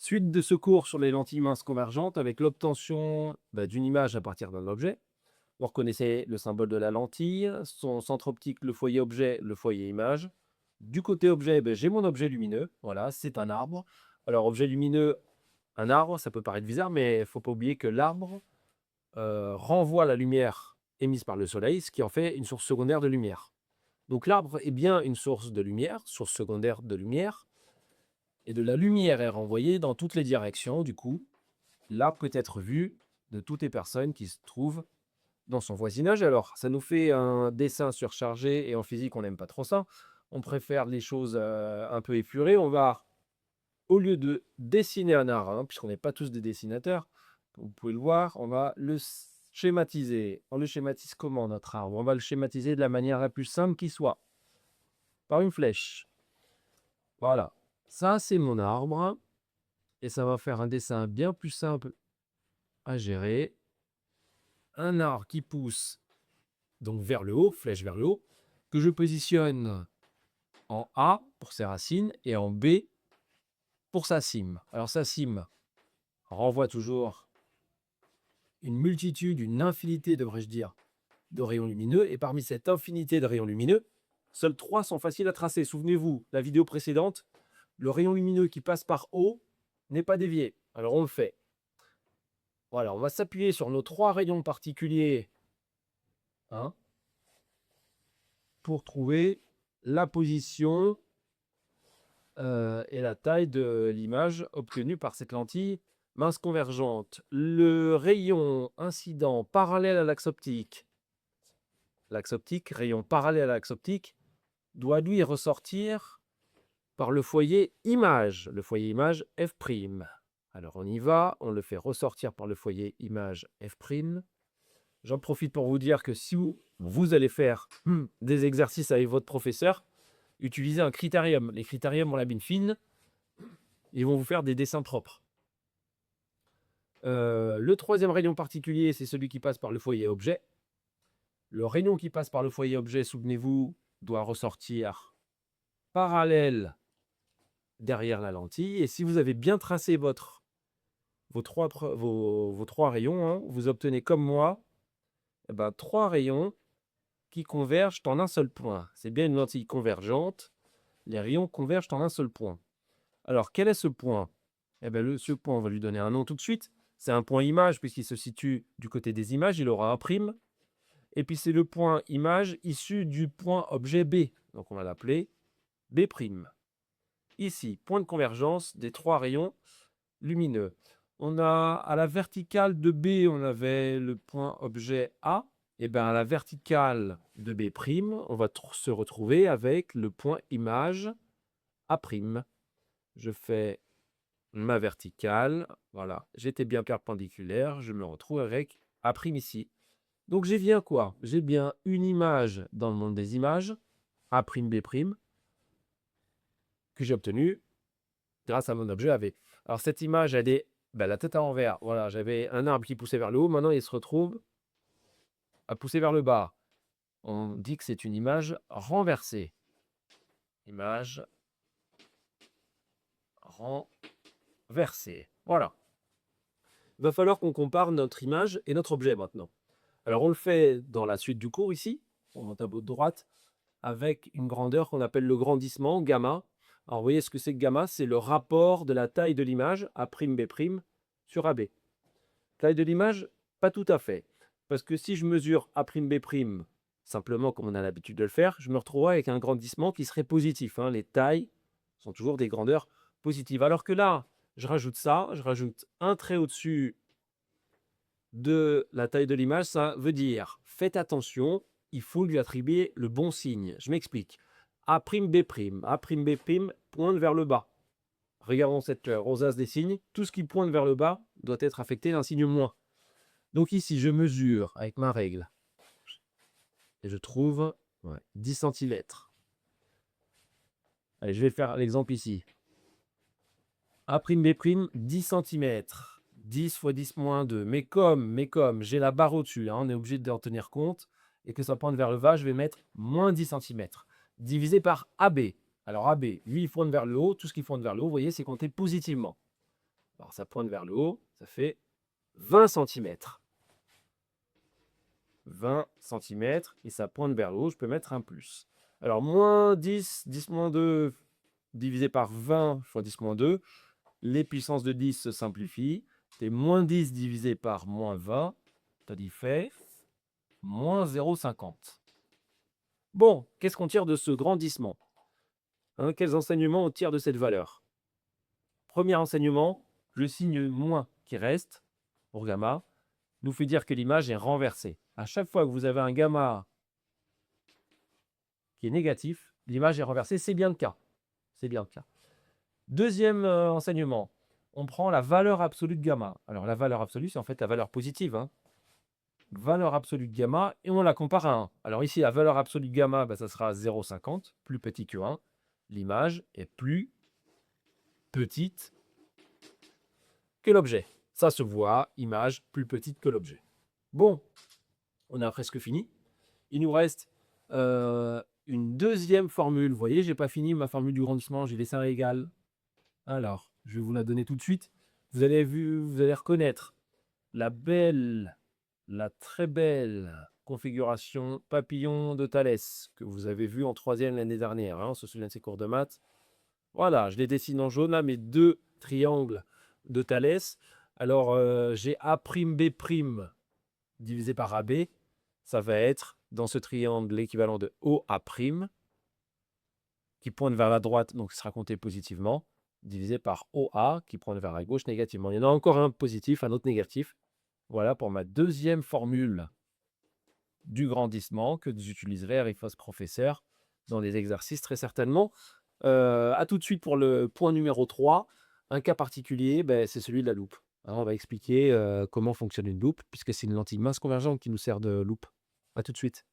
Suite de ce cours sur les lentilles minces convergentes avec l'obtention d'une image à partir d'un objet. On reconnaissait le symbole de la lentille, son centre optique, le foyer objet, le foyer image. Du côté objet, j'ai mon objet lumineux. Voilà, c'est un arbre. Alors, objet lumineux, un arbre, ça peut paraître bizarre, mais il ne faut pas oublier que l'arbre renvoie la lumière émise par le soleil, ce qui en fait une source secondaire de lumière. Donc, l'arbre est bien une source de lumière, source secondaire de lumière, et de la lumière est renvoyée dans toutes les directions. Du coup, là peut être vu de toutes les personnes qui se trouvent dans son voisinage. Alors, ça nous fait un dessin surchargé et en physique, on n'aime pas trop ça. On préfère les choses un peu épurées. On va, au lieu de dessiner un arbre, hein, puisqu'on n'est pas tous des dessinateurs, comme vous pouvez le voir, on va le schématiser. On le schématise comment notre arbre? On va le schématiser de la manière la plus simple qui soit, par une flèche. Voilà, ça c'est mon arbre et ça va faire un dessin bien plus simple à gérer. Un arbre qui pousse donc vers le haut, flèche vers le haut, que je positionne en A pour ses racines et en B pour sa cime. Alors sa cime renvoie toujours une multitude, une infinité, devrais-je dire, de rayons lumineux. Et parmi cette infinité de rayons lumineux, seuls 3 sont faciles à tracer. Souvenez-vous, la vidéo précédente, le rayon lumineux qui passe par haut n'est pas dévié. Alors on le fait. Voilà, on va s'appuyer sur nos 3 rayons particuliers, hein, pour trouver la position et la taille de l'image obtenue par cette lentille mince convergente. Le rayon incident parallèle à l'axe optique, rayon parallèle à l'axe optique, doit lui ressortir par le foyer image f'. Alors on y va, on le fait ressortir par le foyer image f'. J'en profite pour vous dire que si vous allez faire des exercices avec votre professeur, utilisez un critérium. Les critériums ont la mine fine, ils vont vous faire des dessins propres. Le troisième rayon particulier, c'est celui qui passe par le foyer objet. Le rayon qui passe par le foyer objet, souvenez-vous, doit ressortir parallèle derrière la lentille. Et si vous avez bien tracé vos trois rayons, hein, vous obtenez comme moi 3 rayons qui convergent en un seul point. C'est bien une lentille convergente. Les rayons convergent en un seul point. Alors, quel est ce point? Ce point, on va lui donner un nom tout de suite. C'est un point image puisqu'il se situe du côté des images. Il aura un prime. Et puis, c'est le point image issu du point objet B. Donc, on va l'appeler B'. Ici, point de convergence des 3 rayons lumineux. On a à la verticale de B, on avait le point objet A. Et à la verticale de B', on va se retrouver avec le point image A'. Je fais ma verticale, voilà, j'étais bien perpendiculaire, je me retrouve avec A' ici. Donc j'ai bien quoi? J'ai bien une image dans le monde des images, A', B', que j'ai obtenue grâce à mon objet AV. Alors cette image, elle est la tête à l'envers. Voilà, j'avais un arbre qui poussait vers le haut, maintenant il se retrouve à pousser vers le bas. On dit que c'est une image renversée. Image renversée. Voilà. Il va falloir qu'on compare notre image et notre objet maintenant. Alors, on le fait dans la suite du cours ici, au tableau de droite, avec une grandeur qu'on appelle le grandissement, gamma. Alors, vous voyez ce que c'est que gamma? C'est le rapport de la taille de l'image, A', B' sur AB. Taille de l'image? Pas tout à fait. Parce que si je mesure A', B', simplement comme on a l'habitude de le faire, je me retrouverai avec un grandissement qui serait positif, hein. Les tailles sont toujours des grandeurs positives. Alors que là, je rajoute ça, je rajoute un trait au-dessus de la taille de l'image, ça veut dire faites attention, il faut lui attribuer le bon signe. Je m'explique. A', B', A', B' pointe vers le bas. Regardons cette rosace des signes. Tout ce qui pointe vers le bas doit être affecté d'un signe moins. Donc ici, je mesure avec ma règle et je trouve 10 cm. Allez, je vais faire l'exemple ici. A', B', 10 cm. 10 fois 10 moins 2. Mais comme j'ai la barre au-dessus, hein, on est obligé d'en tenir compte, et que ça pointe vers le bas, je vais mettre moins 10 cm. Divisé par AB. Alors AB, lui, il pointe vers le haut. Tout ce qui pointe vers le haut, vous voyez, c'est compté positivement. Alors ça pointe vers le haut, ça fait 20 centimètres. 20 centimètres et ça pointe vers le haut, je peux mettre un plus. Alors moins 10, 10 moins 2 divisé par 20 fois 10 moins 2, les puissances de 10 se simplifient. C'est moins 10 divisé par moins 20, ça dit fait moins 0,50. Bon, qu'est-ce qu'on tire de ce grandissement? Hein, quels enseignements on tire de cette valeur? Premier enseignement, le signe moins qui reste pour gamma nous fait dire que l'image est renversée. À chaque fois que vous avez un gamma qui est négatif, l'image est renversée, c'est bien le cas. C'est bien le cas. Deuxième enseignement, on prend la valeur absolue de gamma. Alors la valeur absolue, c'est en fait la valeur positive, hein. Valeur absolue de gamma, et on la compare à 1. Alors ici, la valeur absolue de gamma, ça sera 0,50, plus petit que 1. L'image est plus petite que l'objet. Ça se voit, image plus petite que l'objet. Bon, on a presque fini. Il nous reste une deuxième formule. Vous voyez, j'ai pas fini ma formule du grandissement, j'ai laissé un égal. Alors, je vais vous la donner tout de suite. Vous allez reconnaître la très belle configuration papillon de Thalès que vous avez vu en troisième l'année dernière. Hein, on se souvient de ces cours de maths. Voilà, je les dessine en jaune là, mes deux triangles de Thalès. Alors, j'ai A'B' divisé par AB. Ça va être, dans ce triangle, l'équivalent de OA', qui pointe vers la droite, donc sera compté positivement, divisé par OA, qui pointe vers la gauche négativement. Il y en a encore un positif, un autre négatif. Voilà pour ma deuxième formule du grandissement que j'utiliserai à Rifos Professeur dans des exercices très certainement. À tout de suite pour le point numéro 3. Un cas particulier, c'est celui de la loupe. Hein, on va expliquer comment fonctionne une loupe, puisque c'est une lentille mince convergente qui nous sert de loupe. À tout de suite.